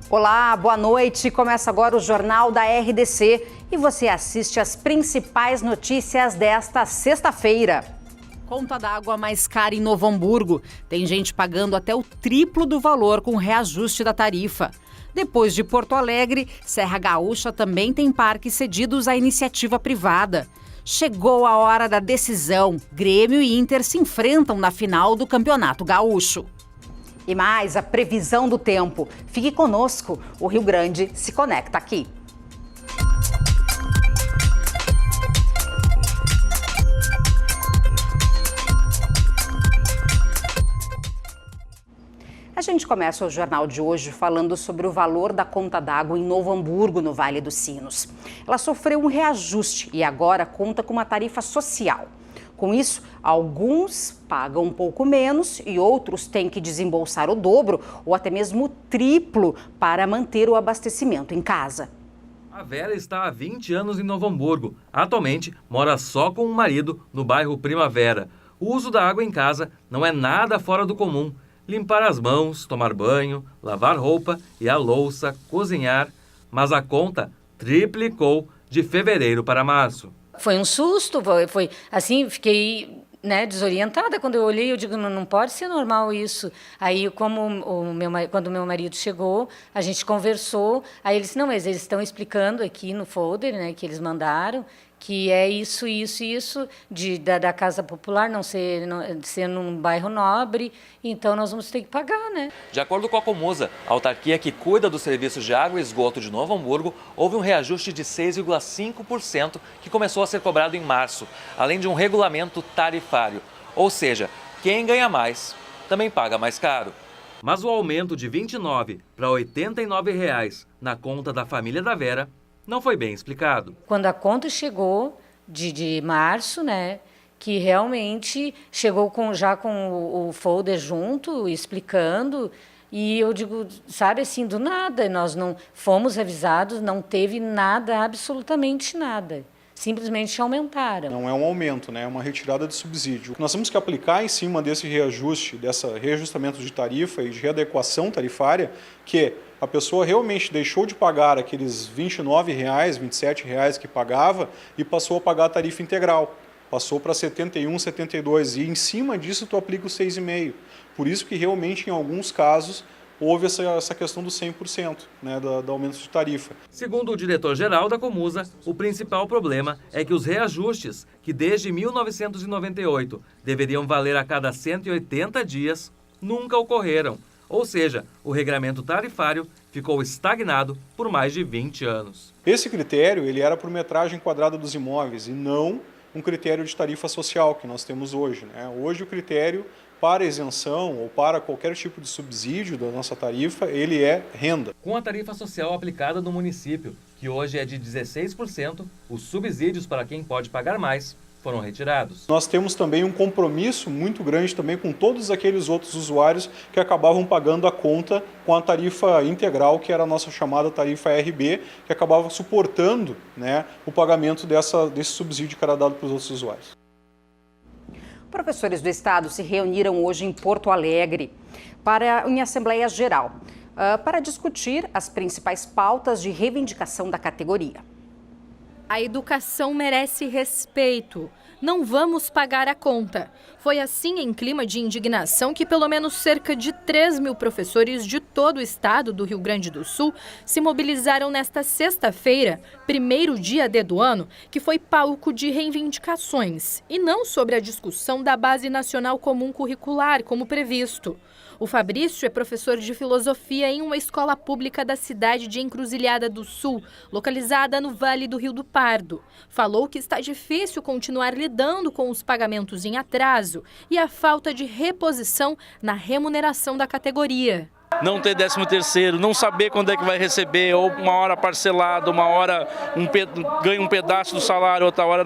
Olá, boa noite. Começa agora o Jornal da RDC e você assiste as principais notícias desta sexta-feira. Conta d'água mais cara em Novo Hamburgo. Tem gente pagando até o triplo do valor com reajuste da tarifa. Depois de Porto Alegre, Serra Gaúcha também tem parques cedidos à iniciativa privada. Chegou a hora da decisão. Grêmio e Inter se enfrentam na final do Campeonato Gaúcho. E mais a previsão do tempo. Fique conosco, o Rio Grande se conecta aqui. A gente começa o jornal de hoje falando sobre o valor da conta d'água em Novo Hamburgo, no Vale dos Sinos. Ela sofreu um reajuste e agora conta com uma tarifa social. Com isso, alguns pagam um pouco menos e outros têm que desembolsar o dobro ou até mesmo o triplo para manter o abastecimento em casa. A Vera está há 20 anos em Novo Hamburgo. Atualmente, mora só com o marido no bairro Primavera. O uso da água em casa não é nada fora do comum. Limpar as mãos, tomar banho, lavar roupa e a louça, cozinhar. Mas a conta triplicou de fevereiro para março. Foi um susto, foi assim, fiquei desorientada quando eu olhei, eu digo, não pode ser normal isso. Aí, quando o meu marido chegou, a gente conversou, aí ele disse, não, mas eles estão explicando aqui no folder, que eles mandaram, que é isso da Casa Popular não ser num bairro nobre, então nós vamos ter que pagar, né? De acordo com a Comusa, a autarquia que cuida dos serviços de água e esgoto de Novo Hamburgo, houve um reajuste de 6,5% que começou a ser cobrado em março, além de um regulamento tarifário. Ou seja, quem ganha mais também paga mais caro. Mas o aumento de R$ 29 para R$ 89 na conta da família da Vera não foi bem explicado. Quando a conta chegou de março, que realmente chegou já com o folder junto, explicando, e eu digo, sabe assim, do nada, nós não fomos avisados, não teve nada, absolutamente nada. Simplesmente aumentaram. Não é um aumento, é uma retirada de subsídio. Nós temos que aplicar em cima desse reajuste, desse reajustamento de tarifa e de readequação tarifária, que a pessoa realmente deixou de pagar aqueles R$ 29, R$ 27 que pagava e passou a pagar a tarifa integral. Passou para 71, 72 e em cima disso tu aplica o 6,5. Por isso que realmente em alguns casos houve essa questão do 100%, do aumento de tarifa. Segundo o diretor-geral da Comusa, o principal problema é que os reajustes, que desde 1998 deveriam valer a cada 180 dias, nunca ocorreram. Ou seja, o regramento tarifário ficou estagnado por mais de 20 anos. Esse critério ele era por metragem quadrada dos imóveis e não um critério de tarifa social que nós temos hoje. Hoje o critério para isenção ou para qualquer tipo de subsídio da nossa tarifa, ele é renda. Com a tarifa social aplicada no município, que hoje é de 16%, os subsídios para quem pode pagar mais foram retirados. Nós temos também um compromisso muito grande também com todos aqueles outros usuários que acabavam pagando a conta com a tarifa integral, que era a nossa chamada tarifa RB, que acabava suportando o pagamento desse subsídio que era dado para os outros usuários. Professores do estado se reuniram hoje em Porto Alegre em Assembleia Geral para discutir as principais pautas de reivindicação da categoria. A educação merece respeito. Não vamos pagar a conta. Foi assim, em clima de indignação, que pelo menos cerca de 3 mil professores de todo o estado do Rio Grande do Sul se mobilizaram nesta sexta-feira, primeiro dia D do ano, que foi palco de reivindicações, e não sobre a discussão da Base Nacional Comum Curricular, como previsto. O Fabrício é professor de filosofia em uma escola pública da cidade de Encruzilhada do Sul, localizada no Vale do Rio do Pardo. Falou que está difícil continuar lidando com os pagamentos em atraso e a falta de reposição na remuneração da categoria. Não ter 13º, não saber quando é que vai receber, ou uma hora parcelado, uma hora ganha um pedaço do salário, outra hora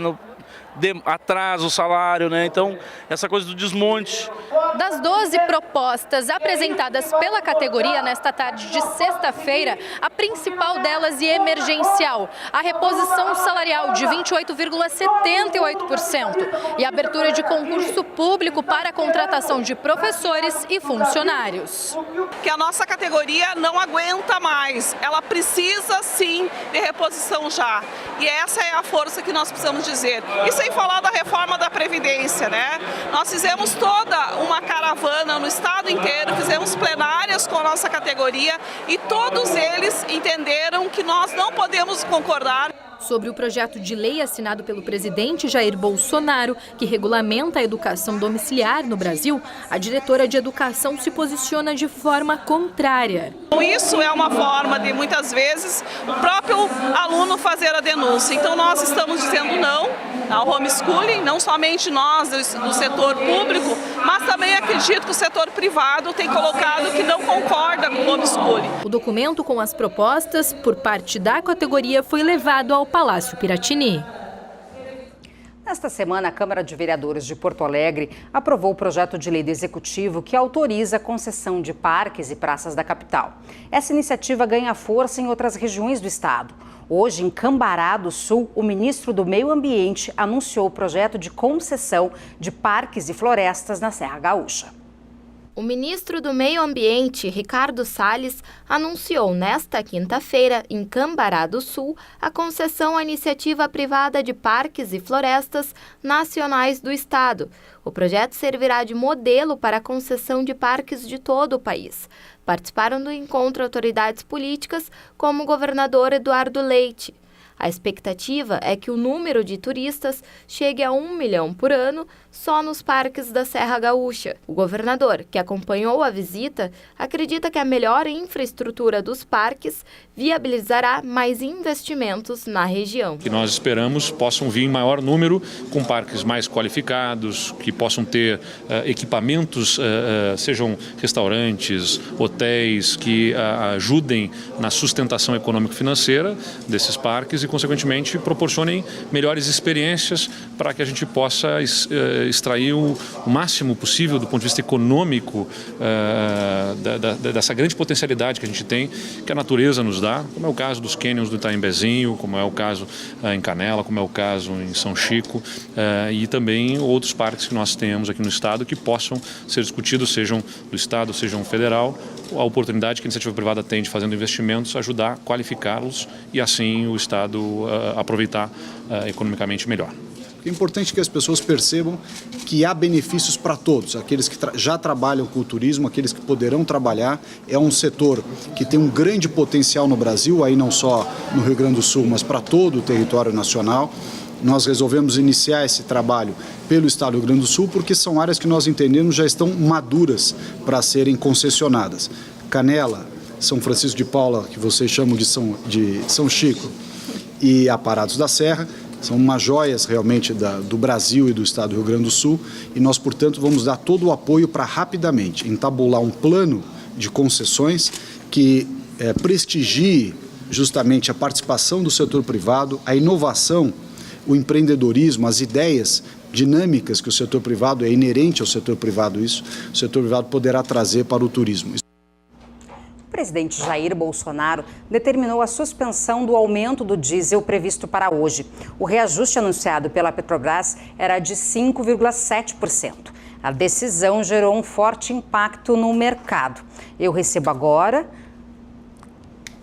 atrasa o salário, né? Então, essa coisa do desmonte. Das 12 propostas apresentadas pela categoria nesta tarde de sexta-feira, a principal delas e emergencial, a reposição salarial de 28,78% e a abertura de concurso público para a contratação de professores e funcionários. Que a nossa categoria não aguenta mais, ela precisa sim de reposição já. E essa é a força que nós precisamos dizer. E sem falar da reforma da Previdência, né? Nós fizemos toda uma caravana no estado inteiro, fizemos plenárias com a nossa categoria e todos eles entenderam que nós não podemos concordar. Sobre o projeto de lei assinado pelo presidente Jair Bolsonaro, que regulamenta a educação domiciliar no Brasil, a diretora de educação se posiciona de forma contrária. Isso é uma forma de, muitas vezes, o próprio aluno fazer a denúncia. Então, nós estamos dizendo não ao homeschooling, não somente nós do setor público, mas também acredito que o setor privado tem colocado que não concorda com o homeschooling. O documento com as propostas, por parte da categoria, foi levado ao Palácio Piratini. Nesta semana, a Câmara de Vereadores de Porto Alegre aprovou o projeto de lei do Executivo que autoriza a concessão de parques e praças da capital. Essa iniciativa ganha força em outras regiões do estado. Hoje, em Cambará do Sul, o ministro do Meio Ambiente anunciou o projeto de concessão de parques e florestas na Serra Gaúcha. O ministro do Meio Ambiente, Ricardo Salles, anunciou nesta quinta-feira, em Cambará do Sul, a concessão à iniciativa privada de parques e florestas nacionais do estado. O projeto servirá de modelo para a concessão de parques de todo o país. Participaram do encontro autoridades políticas como o governador Eduardo Leite. A expectativa é que o número de turistas chegue a 1 milhão por ano só nos parques da Serra Gaúcha. O governador, que acompanhou a visita, acredita que a melhor infraestrutura dos parques viabilizará mais investimentos na região. Que nós esperamos possam vir em maior número, com parques mais qualificados, que possam ter equipamentos, sejam restaurantes, hotéis, que ajudem na sustentação econômico-financeira desses parques e, consequentemente, proporcionem melhores experiências para que a gente possa extrair o máximo possível do ponto de vista econômico dessa grande potencialidade que a gente tem, que a natureza nos dá, como é o caso dos cânions do Itaimbezinho, como é o caso em Canela, como é o caso em São Chico, e também outros parques que nós temos aqui no estado que possam ser discutidos, sejam do estado, sejam federal, a oportunidade que a iniciativa privada tem de fazendo investimentos, ajudar a qualificá-los e assim o estado aproveitar economicamente melhor. É importante que as pessoas percebam que há benefícios para todos, aqueles que já trabalham com o turismo, aqueles que poderão trabalhar. É um setor que tem um grande potencial no Brasil, aí não só no Rio Grande do Sul, mas para todo o território nacional. Nós resolvemos iniciar esse trabalho pelo estado do Rio Grande do Sul porque são áreas que nós entendemos já estão maduras para serem concessionadas. Canela, São Francisco de Paula, que vocês chamam de São Chico, e Aparados da Serra, são umas joias realmente do Brasil e do estado do Rio Grande do Sul, e nós, portanto, vamos dar todo o apoio para rapidamente entabular um plano de concessões que prestigie justamente a participação do setor privado, a inovação, o empreendedorismo, as ideias dinâmicas que o setor privado, é inerente ao setor privado isso, o setor privado poderá trazer para o turismo. O presidente Jair Bolsonaro determinou a suspensão do aumento do diesel previsto para hoje. O reajuste anunciado pela Petrobras era de 5,7%. A decisão gerou um forte impacto no mercado. Eu recebo agora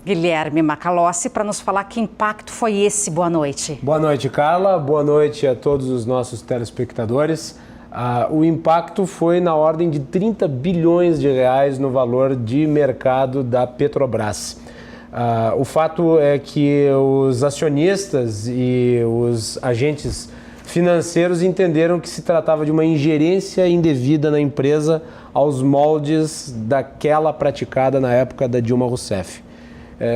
Guilherme Macalossi para nos falar que impacto foi esse. Boa noite. Boa noite, Carla. Boa noite a todos os nossos telespectadores. O impacto foi na ordem de 30 bilhões de reais no valor de mercado da Petrobras. O fato é que os acionistas e os agentes financeiros entenderam que se tratava de uma ingerência indevida na empresa aos moldes daquela praticada na época da Dilma Rousseff.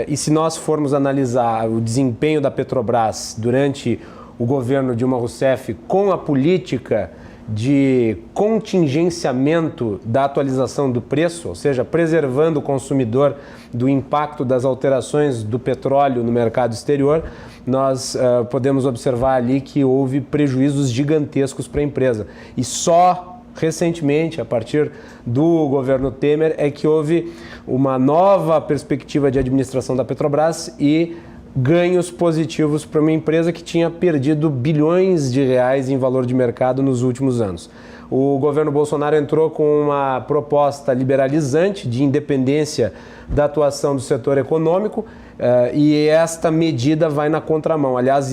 E se nós formos analisar o desempenho da Petrobras durante o governo Dilma Rousseff com a política de contingenciamento da atualização do preço, ou seja, preservando o consumidor do impacto das alterações do petróleo no mercado exterior, nós podemos observar ali que houve prejuízos gigantescos para a empresa. E só recentemente, a partir do governo Temer, é que houve uma nova perspectiva de administração da Petrobras e ganhos positivos para uma empresa que tinha perdido bilhões de reais em valor de mercado nos últimos anos. O governo Bolsonaro entrou com uma proposta liberalizante de independência da atuação do setor econômico e esta medida vai na contramão. Aliás,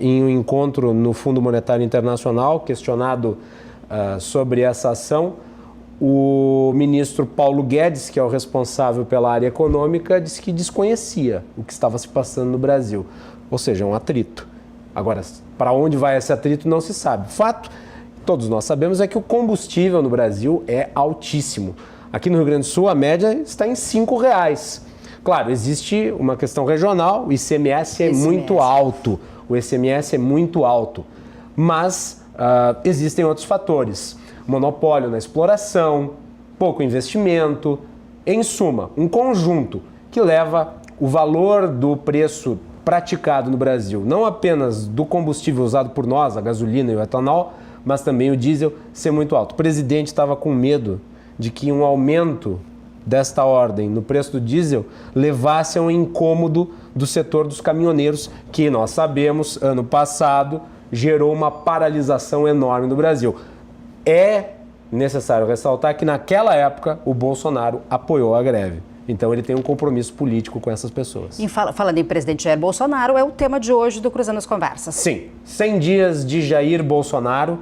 em um encontro no Fundo Monetário Internacional, questionado sobre essa ação, o ministro Paulo Guedes, que é o responsável pela área econômica, disse que desconhecia o que estava se passando no Brasil, ou seja, um atrito. Agora, para onde vai esse atrito não se sabe. O fato, todos nós sabemos, é que o combustível no Brasil é altíssimo. Aqui no Rio Grande do Sul, a média está em R$5. Claro, existe uma questão regional, o ICMS é muito alto, mas existem outros fatores. Monopólio na exploração, pouco investimento, em suma, um conjunto que leva o valor do preço praticado no Brasil, não apenas do combustível usado por nós, a gasolina e o etanol, mas também o diesel, ser muito alto. O presidente estava com medo de que um aumento desta ordem no preço do diesel levasse a um incômodo do setor dos caminhoneiros, que nós sabemos, ano passado, gerou uma paralisação enorme no Brasil. É necessário ressaltar que naquela época o Bolsonaro apoiou a greve. Então ele tem um compromisso político com essas pessoas. E falando em presidente Jair Bolsonaro, é o tema de hoje do Cruzando as Conversas. Sim, 100 dias de Jair Bolsonaro.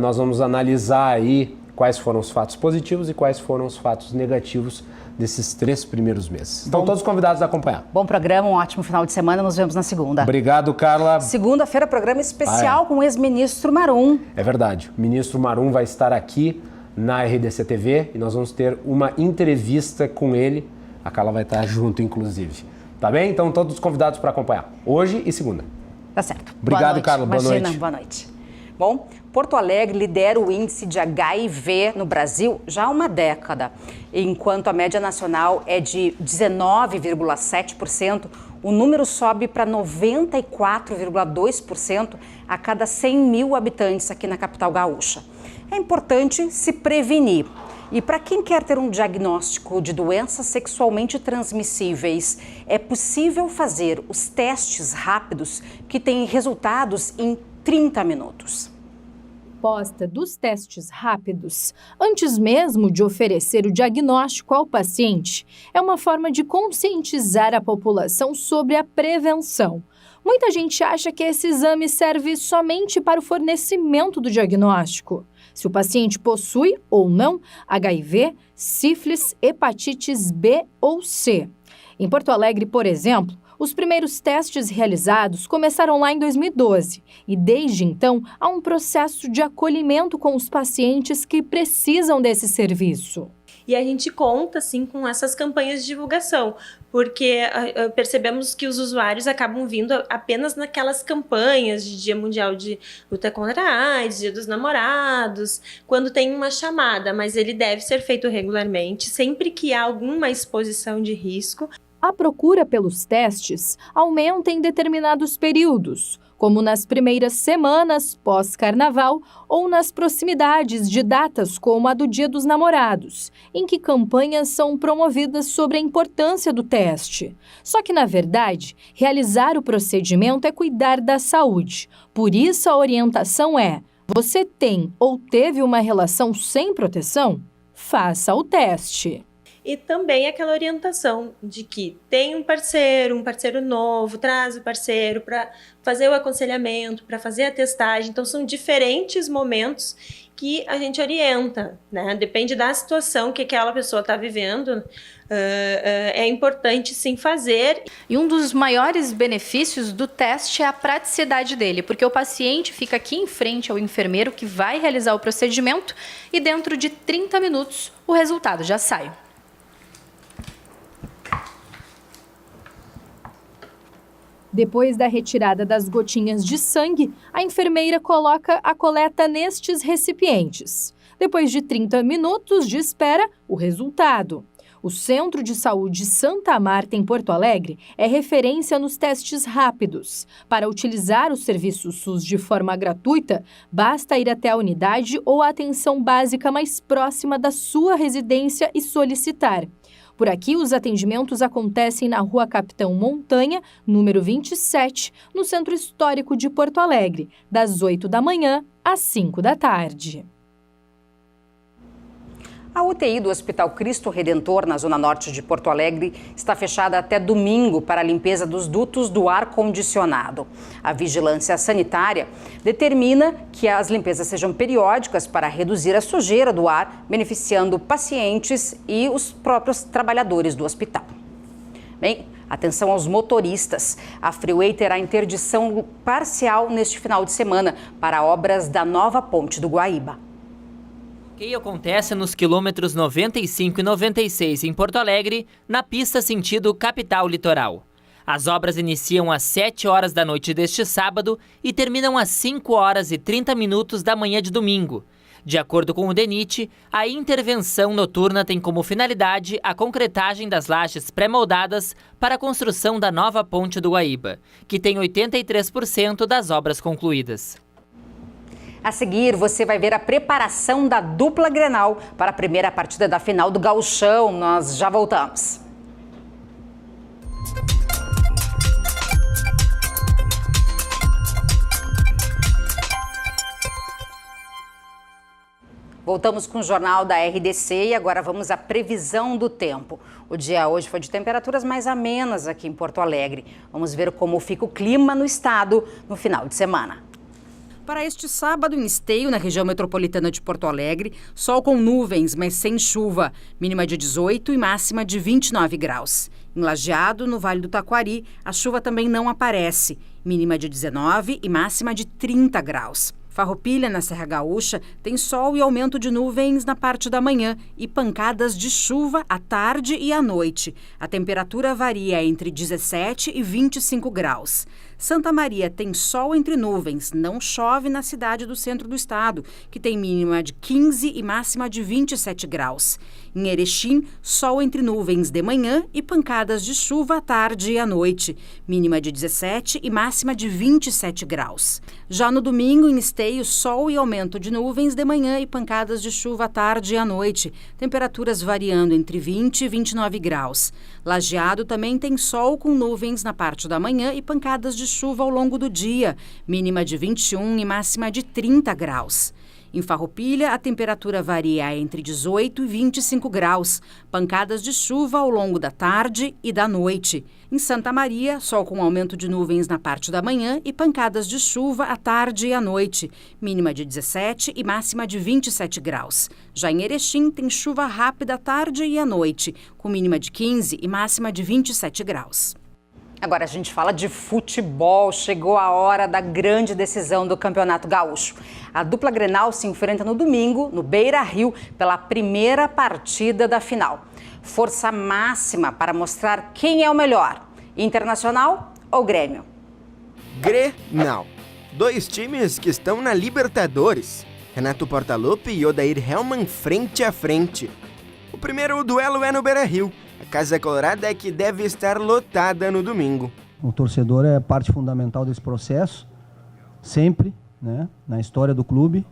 Nós vamos analisar aí quais foram os fatos positivos e quais foram os fatos negativos desses 3 primeiros meses. Estão todos convidados a acompanhar. Bom programa, um ótimo final de semana, nos vemos na segunda. Obrigado, Carla. Segunda-feira, programa especial com o ex-ministro Marum. É verdade, o ministro Marum vai estar aqui na RDC TV e nós vamos ter uma entrevista com ele. A Carla vai estar junto, inclusive. Tá bem? Então, todos convidados para acompanhar, hoje e segunda. Tá certo. Obrigado, Carla. Boa noite. Boa noite. Bom, Porto Alegre lidera o índice de HIV no Brasil já há uma década. Enquanto a média nacional é de 19,7%, o número sobe para 94,2% a cada 100 mil habitantes aqui na capital gaúcha. É importante se prevenir. E para quem quer ter um diagnóstico de doenças sexualmente transmissíveis, é possível fazer os testes rápidos que têm resultados em 30 minutos. Proposta dos testes rápidos, antes mesmo de oferecer o diagnóstico ao paciente, é uma forma de conscientizar a população sobre a prevenção. Muita gente acha que esse exame serve somente para o fornecimento do diagnóstico. Se o paciente possui ou não HIV, sífilis, hepatites B ou C. Em Porto Alegre, por exemplo, os primeiros testes realizados começaram lá em 2012 e, desde então, há um processo de acolhimento com os pacientes que precisam desse serviço. E a gente conta, assim, com essas campanhas de divulgação, porque percebemos que os usuários acabam vindo apenas naquelas campanhas de Dia Mundial de Luta contra a AIDS, Dia dos Namorados, quando tem uma chamada, mas ele deve ser feito regularmente, sempre que há alguma exposição de risco. A procura pelos testes aumenta em determinados períodos, como nas primeiras semanas pós-carnaval ou nas proximidades de datas como a do Dia dos Namorados, em que campanhas são promovidas sobre a importância do teste. Só que, na verdade, realizar o procedimento é cuidar da saúde. Por isso, a orientação é: você tem ou teve uma relação sem proteção? Faça o teste. E também aquela orientação de que tem um parceiro novo, traz o parceiro para fazer o aconselhamento, para fazer a testagem. Então, são diferentes momentos que a gente orienta, né? Depende da situação que aquela pessoa está vivendo, é importante sim fazer. E um dos maiores benefícios do teste é a praticidade dele, porque o paciente fica aqui em frente ao enfermeiro que vai realizar o procedimento e dentro de 30 minutos o resultado já sai. Depois da retirada das gotinhas de sangue, a enfermeira coloca a coleta nestes recipientes. Depois de 30 minutos de espera, o resultado. O Centro de Saúde Santa Marta, em Porto Alegre, é referência nos testes rápidos. Para utilizar o serviço SUS de forma gratuita, basta ir até a unidade ou a atenção básica mais próxima da sua residência e solicitar. Por aqui, os atendimentos acontecem na Rua Capitão Montanha, número 27, no Centro Histórico de Porto Alegre, das 8 da manhã às 5 da tarde. A UTI do Hospital Cristo Redentor, na zona norte de Porto Alegre, está fechada até domingo para a limpeza dos dutos do ar-condicionado. A vigilância sanitária determina que as limpezas sejam periódicas para reduzir a sujeira do ar, beneficiando pacientes e os próprios trabalhadores do hospital. Bem, atenção aos motoristas. A Freeway terá interdição parcial neste final de semana para obras da nova ponte do Guaíba. O que acontece nos quilômetros 95 e 96 em Porto Alegre, na pista sentido capital litoral. As obras iniciam às 7 horas da noite deste sábado e terminam às 5 horas e 30 minutos da manhã de domingo. De acordo com o DENIT, a intervenção noturna tem como finalidade a concretagem das lajes pré-moldadas para a construção da nova ponte do Guaíba, que tem 83% das obras concluídas. A seguir, você vai ver a preparação da dupla Grenal para a primeira partida da final do Gauchão. Nós já voltamos. Voltamos com o Jornal da RDC e agora vamos à previsão do tempo. O dia hoje foi de temperaturas mais amenas aqui em Porto Alegre. Vamos ver como fica o clima no estado no final de semana. Para este sábado, em Esteio, na região metropolitana de Porto Alegre, sol com nuvens, mas sem chuva, mínima de 18 e máxima de 29 graus. Em Lajeado, no Vale do Taquari, a chuva também não aparece, mínima de 19 e máxima de 30 graus. Farroupilha, na Serra Gaúcha, tem sol e aumento de nuvens na parte da manhã e pancadas de chuva à tarde e à noite. A temperatura varia entre 17 e 25 graus. Santa Maria tem sol entre nuvens, não chove na cidade do centro do estado, que tem mínima de 15 e máxima de 27 graus. Em Erechim, sol entre nuvens de manhã e pancadas de chuva à tarde e à noite, mínima de 17 e máxima de 27 graus. Já no domingo, em Esteio, sol e aumento de nuvens de manhã e pancadas de chuva à tarde e à noite, temperaturas variando entre 20 e 29 graus. Lajeado também tem sol com nuvens na parte da manhã e pancadas de chuva ao longo do dia, mínima de 21 e máxima de 30 graus. Em Farroupilha, a temperatura varia entre 18 e 25 graus, pancadas de chuva ao longo da tarde e da noite. Em Santa Maria, sol com aumento de nuvens na parte da manhã e pancadas de chuva à tarde e à noite, mínima de 17 e máxima de 27 graus. Já em Erechim, tem chuva rápida à tarde e à noite, com mínima de 15 e máxima de 27 graus. Agora a gente fala de futebol. Chegou a hora da grande decisão do Campeonato Gaúcho. A dupla Grenal se enfrenta no domingo, no Beira-Rio, pela primeira partida da final. Força máxima para mostrar quem é o melhor, Internacional ou Grêmio? Grenal. Dois times que estão na Libertadores. Renato Portaluppi e Odair Hellmann frente a frente. O primeiro duelo é no Beira-Rio. A Casa Colorada é que deve estar lotada no domingo. O torcedor é parte fundamental desse processo, sempre, né, na história do clube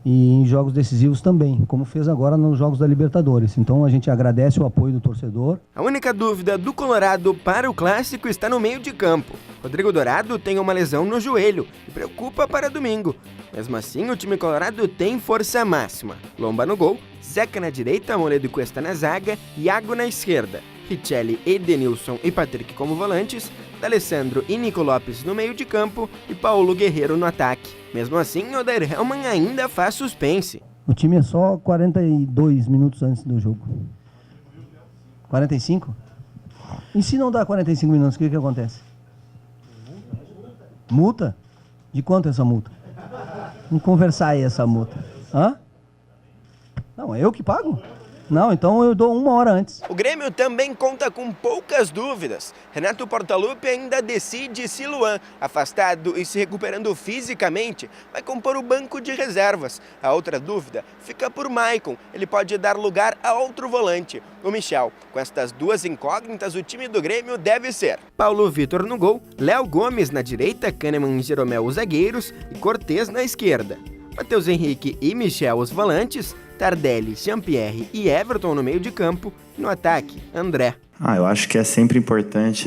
e em jogos decisivos também, como fez agora nos Jogos da Libertadores. Então a gente agradece o apoio do torcedor. A única dúvida do Colorado para o Clássico está no meio de campo. Rodrigo Dourado tem uma lesão no joelho e preocupa para domingo. Mesmo assim, o time colorado tem força máxima. Lomba no gol, Zeca na direita, Moledo e Cuesta na zaga, Iago na esquerda, Richelli, Edenilson e Patrick como volantes, D'Alessandro e Nico Lopes no meio de campo e Paulo Guerreiro no ataque. Mesmo assim, Odair Hellmann ainda faz suspense. O time é só 42 minutos antes do jogo. 45? E se não dá 45 minutos, o que acontece? Multa? De quanto é essa multa? Vamos conversar aí essa multa. Hã? Não, é eu que pago? Não, então eu dou 1 hora antes. O Grêmio também conta com poucas dúvidas. Renato Portaluppi ainda decide se Luan, afastado e se recuperando fisicamente, vai compor o banco de reservas. A outra dúvida fica por Maicon. Ele pode dar lugar a outro volante, o Michel. Com estas duas incógnitas, o time do Grêmio deve ser Paulo Vitor no gol, Léo Gomes na direita, Kahneman e Jeromel os zagueiros e Cortez na esquerda. Matheus Henrique e Michel os volantes, Tardelli, Jean-Pierre e Everton no meio de campo, e no ataque, André. Eu acho que é sempre importante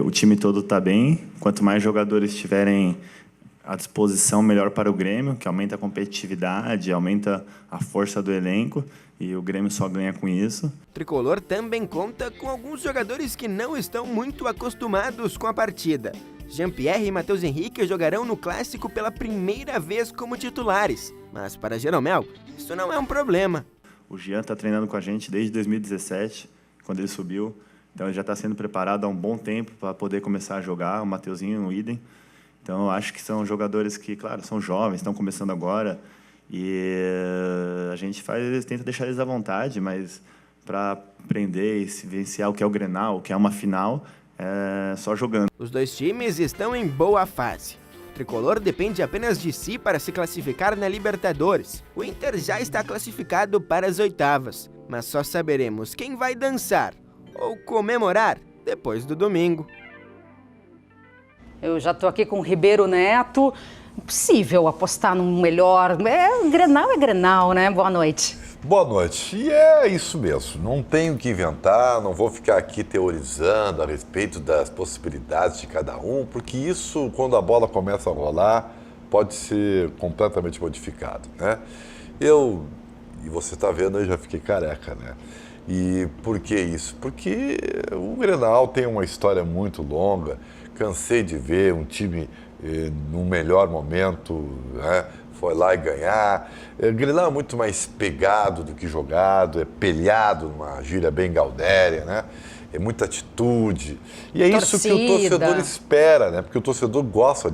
o time todo estar bem. Quanto mais jogadores estiverem à disposição, melhor para o Grêmio, que aumenta a competitividade, aumenta a força do elenco, e o Grêmio só ganha com isso. O Tricolor também conta com alguns jogadores que não estão muito acostumados com a partida. Jean-Pierre e Matheus Henrique jogarão no Clássico pela primeira vez como titulares. Mas para Jeromel, isso não é um problema. O Jean está treinando com a gente desde 2017, quando ele subiu. Então ele já está sendo preparado há um bom tempo para poder começar a jogar. O Mateuzinho, o idem. Então eu acho que são jogadores que, claro, são jovens, estão começando agora. E a gente tenta deixar eles à vontade, mas para aprender e se vivenciar o que é o Grenal, o que é uma final, é só jogando. Os dois times estão em boa fase. O Tricolor depende apenas de si para se classificar na Libertadores. O Inter já está classificado para as oitavas, mas só saberemos quem vai dançar ou comemorar depois do domingo. Eu já estou aqui com o Ribeiro Neto. Impossível apostar num melhor. Grenal é Grenal, né? Boa noite. Boa noite. E é isso mesmo. Não tenho que inventar, não vou ficar aqui teorizando a respeito das possibilidades de cada um, porque isso, quando a bola começa a rolar, pode ser completamente modificado, né? E você está vendo, eu já fiquei careca, né? E por que isso? Porque o Grenal tem uma história muito longa. Cansei de ver um time no melhor momento, né? Foi lá e ganhar. O Grenal é muito mais pegado do que jogado, é pelhado, numa gíria bem gaudéria, né? É muita atitude. E é isso que o torcedor espera, né? Porque o torcedor gosta.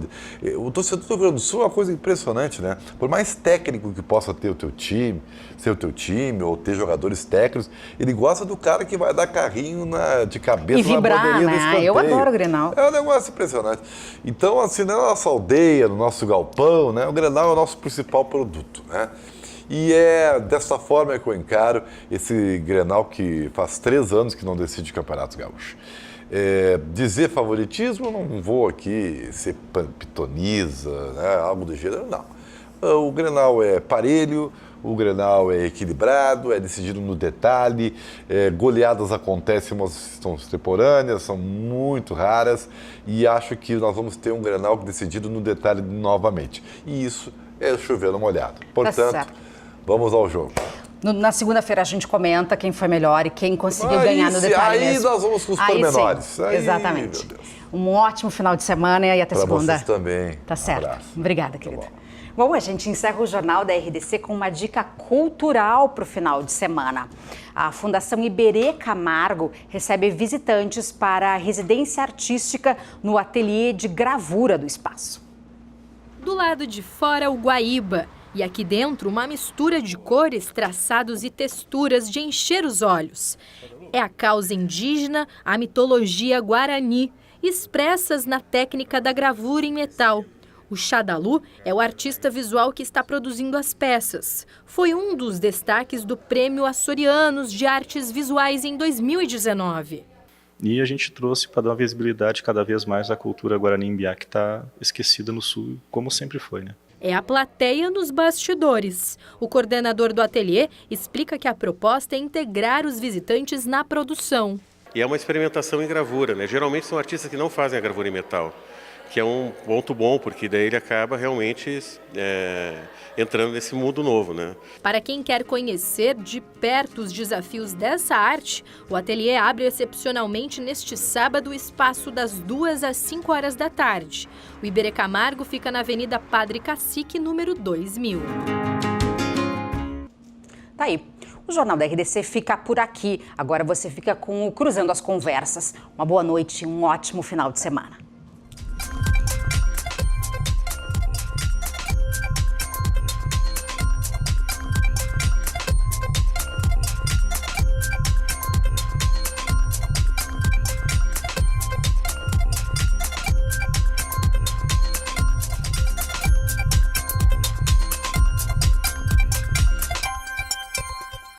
O torcedor do Rio Grande do Sul é uma coisa impressionante, né? Por mais técnico que possa ter o teu time, ser o teu time, ou ter jogadores técnicos, ele gosta do cara que vai dar carrinho de cabeça e vibrar, na bandeirinha do escanteio. Eu adoro o Grenal. É um negócio impressionante. Então, assim, na nossa aldeia, no nosso galpão, né? O Grenal é o nosso principal produto, né? E é dessa forma que eu encaro esse Grenal que faz 3 anos que não decide campeonatos gaúchos. Dizer favoritismo, não vou aqui ser pitoniza, né, algo do gênero, não. O Grenal é parelho, o Grenal é equilibrado, é decidido no detalhe, goleadas acontecem, mas são extemporâneas, são muito raras, e acho que nós vamos ter um Grenal decidido no detalhe novamente. E isso é chover no molhado. Portanto, vamos ao jogo. Na segunda-feira a gente comenta quem foi melhor e quem conseguiu ganhar no detalhe aí mesmo. Nós vamos com os pormenores. Exatamente. Um ótimo final de semana e até segunda. Para vocês também. Tá certo. Abraço. Obrigada, querida. Bom, a gente encerra o Jornal da RDC com uma dica cultural para o final de semana. A Fundação Iberê Camargo recebe visitantes para a residência artística no ateliê de gravura do espaço. Do lado de fora, o Guaíba. E aqui dentro, uma mistura de cores, traçados e texturas de encher os olhos. É a causa indígena, a mitologia guarani, expressas na técnica da gravura em metal. O Xadalu é o artista visual que está produzindo as peças. Foi um dos destaques do Prêmio Açorianos de Artes Visuais em 2019. E a gente trouxe para dar uma visibilidade cada vez mais à cultura guarani-imbiá, que está esquecida no Sul, como sempre foi, né? É a plateia nos bastidores. O coordenador do ateliê explica que a proposta é integrar os visitantes na produção. E é uma experimentação em gravura, né? Geralmente são artistas que não fazem a gravura em metal, que é um ponto bom, porque daí ele acaba realmente entrando nesse mundo novo, né? Para quem quer conhecer de perto os desafios dessa arte, o ateliê abre excepcionalmente neste sábado o espaço das 2 às 5 horas da tarde. O Iberê Camargo fica na Avenida Padre Cacique, número 2000. Tá aí. O Jornal da RDC fica por aqui. Agora você fica com o Cruzando as Conversas. Uma boa noite e um ótimo final de semana.